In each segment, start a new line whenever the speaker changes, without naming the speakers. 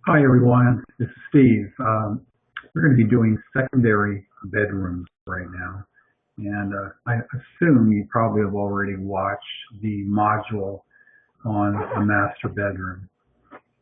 Hi everyone, this is Steve. We're going to be doing secondary bedrooms right now, and I assume you probably have already watched the module on the master bedroom.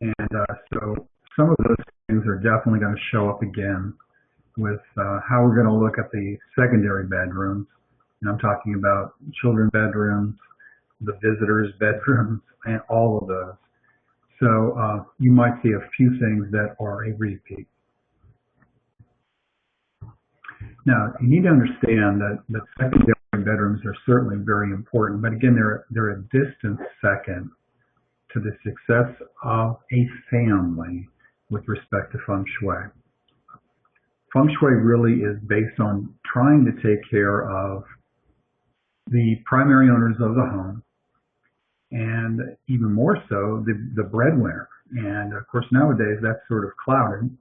And so some of those things are definitely going to show up again with how we're going to look at the secondary bedrooms. And I'm talking about children bedrooms, the visitors bedrooms, and all of those. So you might see a few things that are a repeat. Now, you need to understand that secondary bedrooms are certainly very important, but again, they're a distant second to the success of a family with respect to Feng Shui. Feng Shui really is based on trying to take care of the primary owners of the home, and even more so, the breadwinner. And of course, nowadays that's sort of clouded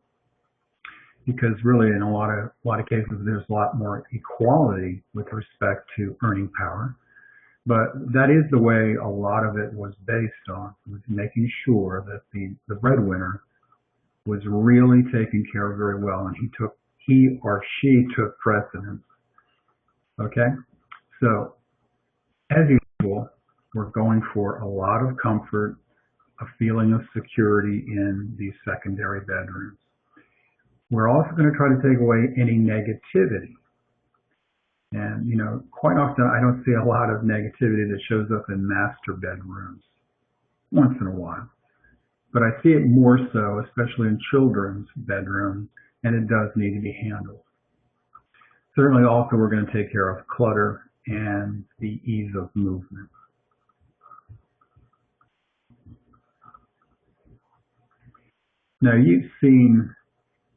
because really in a lot of cases there's a lot more equality with respect to earning power. But that is the way a lot of it was based on, was making sure that the breadwinner was really taken care of very well, and he or she took precedence. Okay? So as usual, we're going for a lot of comfort, a feeling of security in these secondary bedrooms. We're also going to try to take away any negativity. And, quite often I don't see a lot of negativity that shows up in master bedrooms, once in a while. But I see it more so, especially in children's bedrooms, and it does need to be handled. Certainly also we're going to take care of clutter and the ease of movement. Now you've seen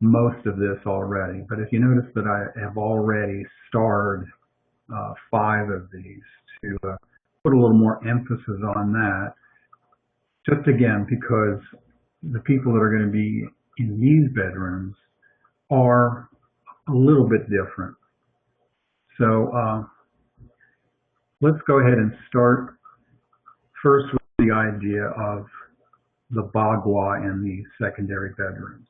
most of this already, but if you notice that I have already starred 5 of these to put a little more emphasis on that, just again because the people that are going to be in these bedrooms are a little bit different. So let's go ahead and start first with the idea of the bagua in the secondary bedrooms.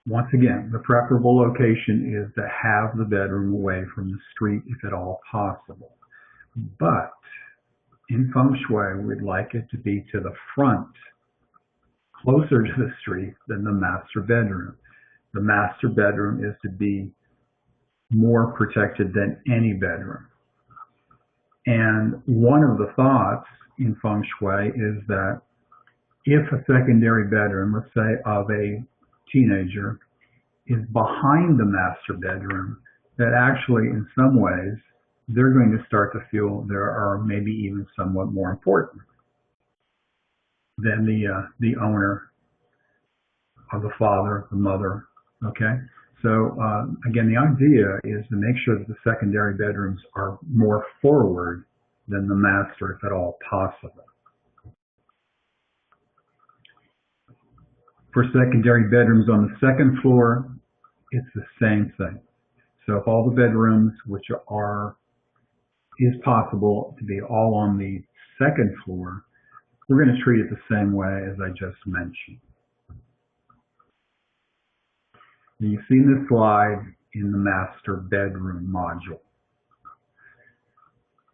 Once again, the preferable location is to have the bedroom away from the street if at all possible. But in Feng Shui, we'd like it to be to the front, closer to the street than the master bedroom. The master bedroom is to be more protected than any bedroom. And one of the thoughts in Feng Shui is that if a secondary bedroom, let's say of a teenager, is behind the master bedroom, that actually in some ways they're going to start to feel there are maybe even somewhat more important than the owner or the father, the mother. Okay, so again, the idea is to make sure that the secondary bedrooms are more forward than the master, if at all possible. For secondary bedrooms on the second floor, it's the same thing. So if all the bedrooms, which is possible to be all on the second floor, we're going to treat it the same way as I just mentioned. Now you've seen this slide in the master bedroom module.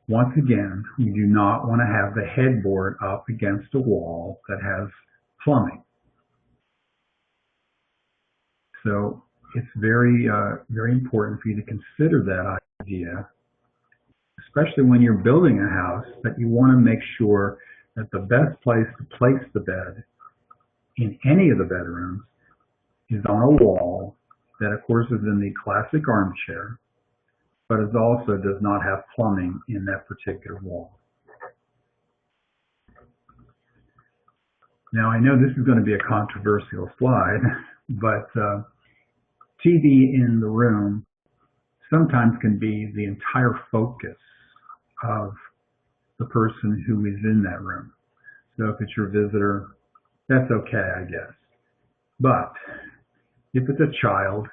Once again, we do not want to have the headboard up against a wall that has plumbing. So it's very, very important for you to consider that idea, especially when you're building a house, that you want to make sure that the best place to place the bed in any of the bedrooms is on a wall that, of course, is in the classic armchair, but it also does not have plumbing in that particular wall. Now, I know this is going to be a controversial slide, but TV in the room sometimes can be the entire focus of the person who is in that room. So if it's your visitor, that's okay, I guess. But if it's a child,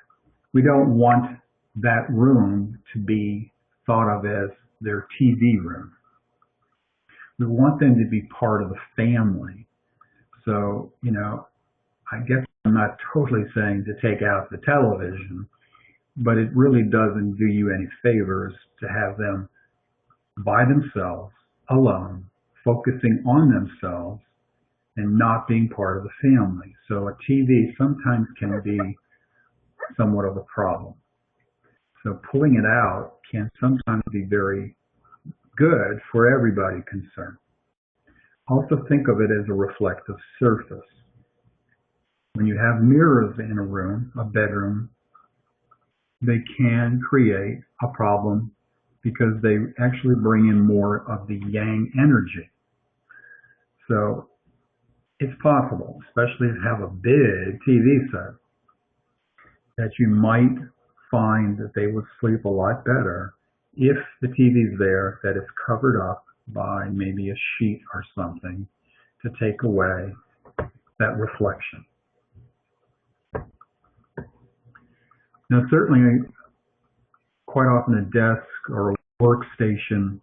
we don't want that room to be thought of as their TV room. We want them to be part of the family. So, I guess I'm not totally saying to take out the television, but it really doesn't do you any favors to have them by themselves, alone, focusing on themselves and not being part of the family. So a TV sometimes can be somewhat of a problem. So pulling it out can sometimes be very good for everybody concerned. Also think of it as a reflective surface. When you have mirrors in a room, a bedroom, they can create a problem because they actually bring in more of the yang energy. So it's possible, especially if you have a big TV set, that you might find that they would sleep a lot better if the TV's there, that it's covered up by maybe a sheet or something to take away that reflection. Now, certainly, quite often a desk or a workstation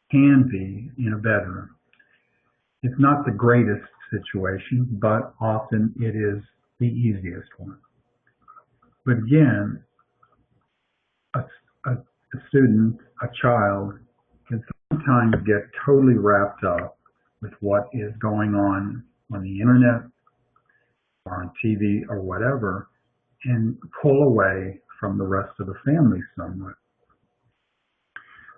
can be in a bedroom. It's not the greatest situation, but often it is the easiest one. But again, a student, a child, can sometimes get totally wrapped up with what is going on the internet or on TV or whatever, and pull away from the rest of the family somewhat.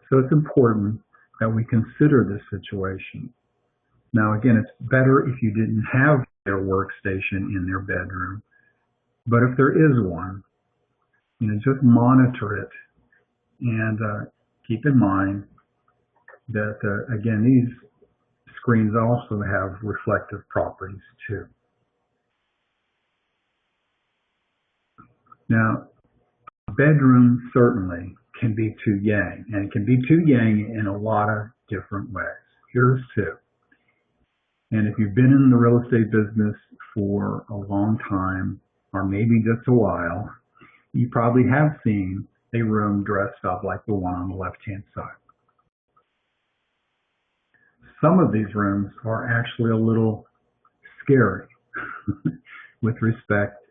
So it's important that we consider this situation. Now, again, it's better if you didn't have their workstation in their bedroom, but if there is one, just monitor it and keep in mind that, again, these screens also have reflective properties too. Now, a bedroom certainly can be too yang, and it can be too yang in a lot of different ways. Here's two. And if you've been in the real estate business for a long time, or maybe just a while, you probably have seen a room dressed up like the one on the left-hand side. Some of these rooms are actually a little scary with respect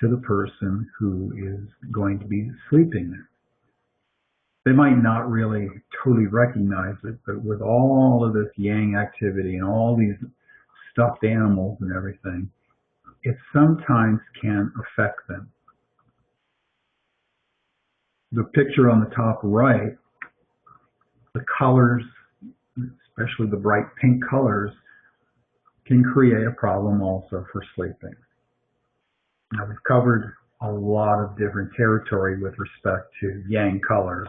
to the person who is going to be sleeping there. They might not really totally recognize it, but with all of this yang activity and all these stuffed animals and everything, it sometimes can affect them. The picture on the top right, the colors, especially the bright pink colors, can create a problem also for sleeping. Now, we've covered a lot of different territory with respect to yang colors,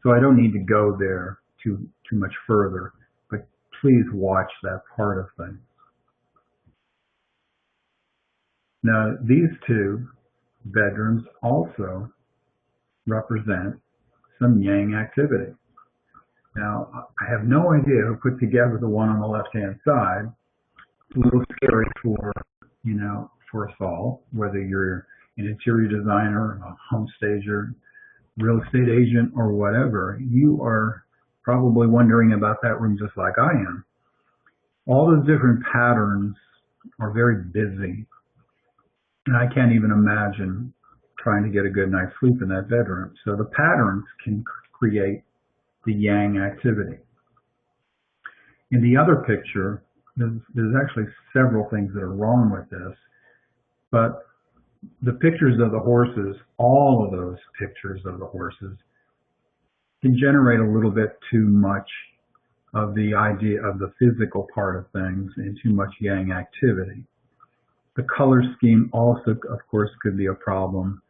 so I don't need to go there too much further, but please watch that part of things. Now, these two bedrooms also represent some yang activity. Now, I have no idea who put together the one on the left-hand side. It's a little scary for us all, whether you're an interior designer, a home stager, real estate agent, or whatever. You are probably wondering about that room just like I am. All those different patterns are very busy, and I can't even imagine trying to get a good night's sleep in that bedroom. So the patterns can create the yang activity. In the other picture, there's actually several things that are wrong with this, but the pictures of the horses, all of those pictures of the horses, can generate a little bit too much of the idea of the physical part of things and too much yang activity. The color scheme also, of course, could be a problem.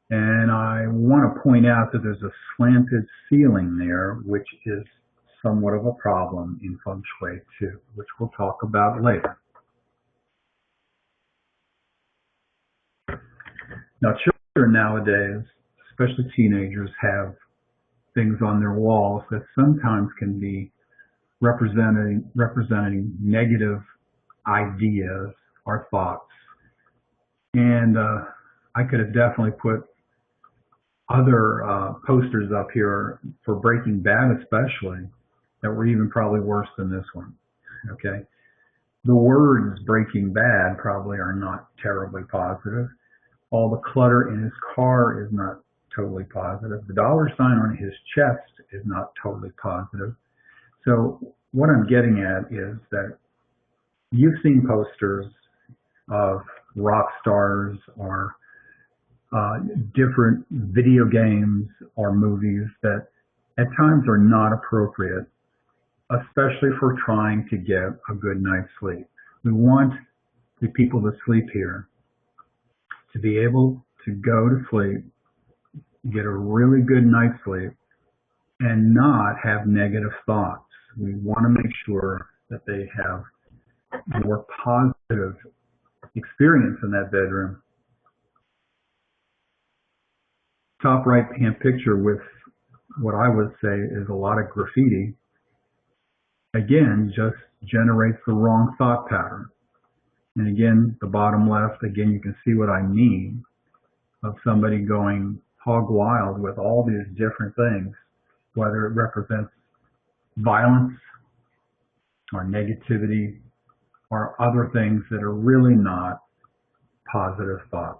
And I want to point out that there's a slanted ceiling there, which is somewhat of a problem in Feng Shui too, which we'll talk about later. Now, children nowadays, especially teenagers, have things on their walls that sometimes can be representing negative ideas or thoughts. And I could have definitely put other posters up here for Breaking Bad especially that were even probably worse than this one. Okay, The words Breaking Bad probably are not terribly positive. All the clutter in his car is not totally positive. The dollar sign on his chest is not totally positive. So what I'm getting at is that you've seen posters of rock stars or different video games or movies that at times are not appropriate, especially for trying to get a good night's sleep. We want the people that sleep here to be able to go to sleep, get a really good night's sleep, and not have negative thoughts. We want to make sure that they have a more positive experience in that bedroom. Top right hand picture with what I would say is a lot of graffiti, again, just generates the wrong thought pattern. And again, the bottom left, again, you can see what I mean of somebody going hog wild with all these different things, whether it represents violence or negativity or other things that are really not positive thoughts.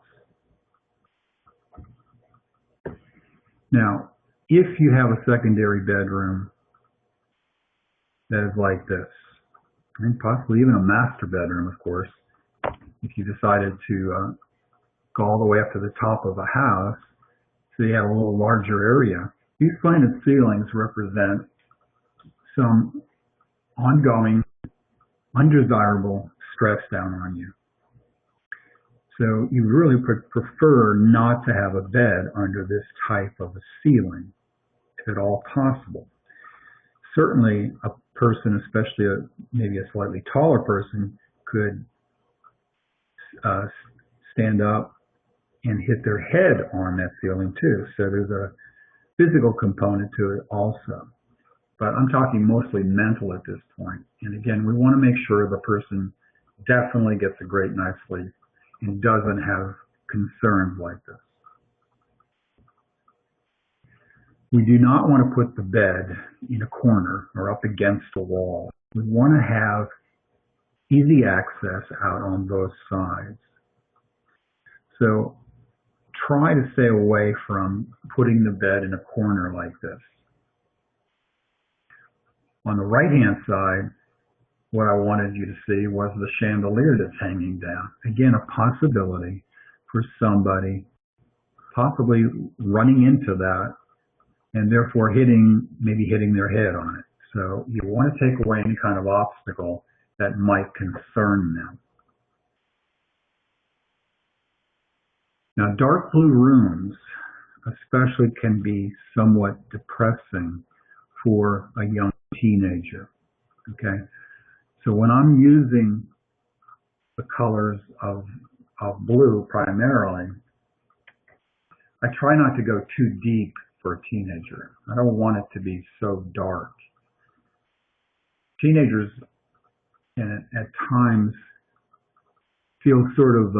Now, if you have a secondary bedroom that is like this, and possibly even a master bedroom, of course, if you decided to go all the way up to the top of a house, so you have a little larger area, these slanted ceilings represent some ongoing, undesirable stress down on you. So you really prefer not to have a bed under this type of a ceiling, if at all possible. Certainly a person, especially maybe a slightly taller person, could stand up and hit their head on that ceiling too. So there's a physical component to it also. But I'm talking mostly mental at this point. And again, we want to make sure the person definitely gets a great night's sleep and doesn't have concerns like this. We do not want to put the bed in a corner or up against a wall. We want to have easy access out on both sides. So try to stay away from putting the bed in a corner like this. On the right-hand side, what I wanted you to see was the chandelier that's hanging down. Again, a possibility for somebody possibly running into that and therefore maybe hitting their head on it. So you want to take away any kind of obstacle that might concern them. Now, dark blue rooms especially can be somewhat depressing for a young teenager, okay? So when I'm using the colors of blue primarily, I try not to go too deep for a teenager. I don't want it to be so dark. Teenagers at times feel sort of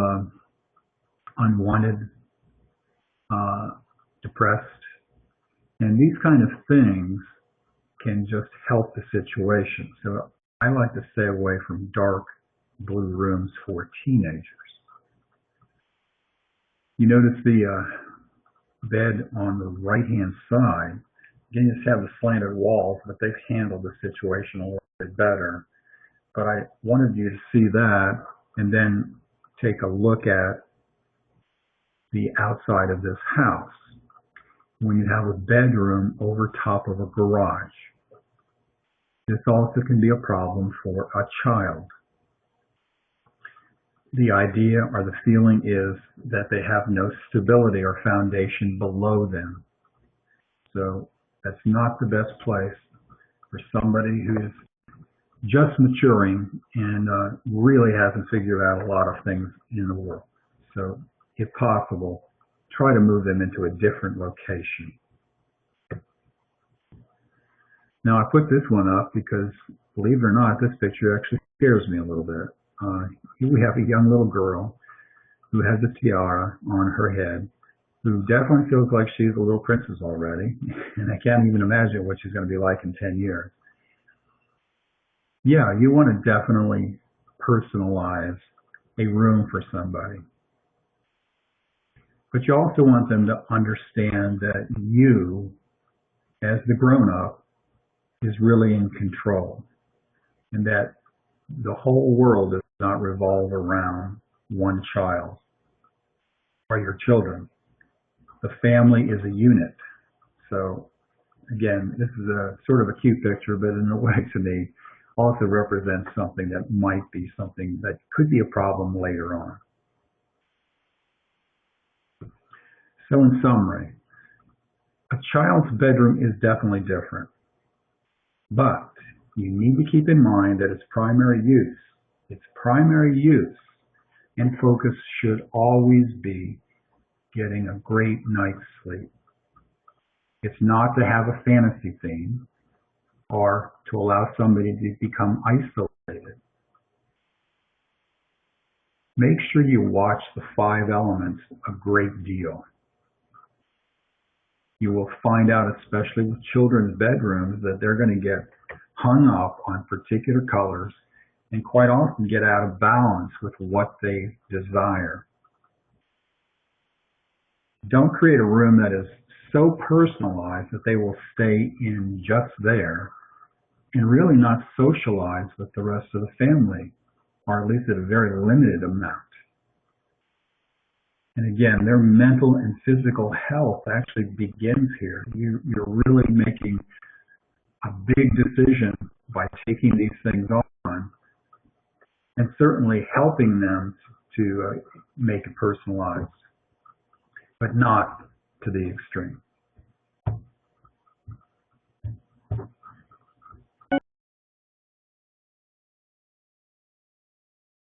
unwanted, depressed, and these kind of things can just help the situation. So I like to stay away from dark blue rooms for teenagers. You notice the bed on the right-hand side. Again, you just have the slanted walls, but they've handled the situation a little bit better. But I wanted you to see that and then take a look at the outside of this house. When you have a bedroom over top of a garage, this also can be a problem for a child. The idea or the feeling is that they have no stability or foundation below them. So that's not the best place for somebody who's just maturing and really hasn't figured out a lot of things in the world. So if possible, try to move them into a different location. Now I put this one up because, believe it or not, this picture actually scares me a little bit. Here we have a young little girl who has a tiara on her head, who definitely feels like she's a little princess already, and I can't even imagine what she's going to be like in 10 years. Yeah, you want to definitely personalize a room for somebody. But you also want them to understand that you, as the grown-up, is really in control, and that the whole world does not revolve around one child or your children. The family is a unit. So again, this is a sort of a cute picture, but in a way to me also represents something that might be something that could be a problem later on. So in summary, a child's bedroom is definitely different, but you need to keep in mind that its primary use and focus should always be getting a great night's sleep. It's not to have a fantasy theme or to allow somebody to become isolated. Make sure you watch the 5 elements a great deal. You will find out, especially with children's bedrooms, that they're going to get hung up on particular colors and quite often get out of balance with what they desire. Don't create a room that is so personalized that they will stay in just there and really not socialize with the rest of the family, or at least at a very limited amount. And again, their mental and physical health actually begins here. You're really making a big decision by taking these things on, and certainly helping them to make it personalized, but not to the extreme.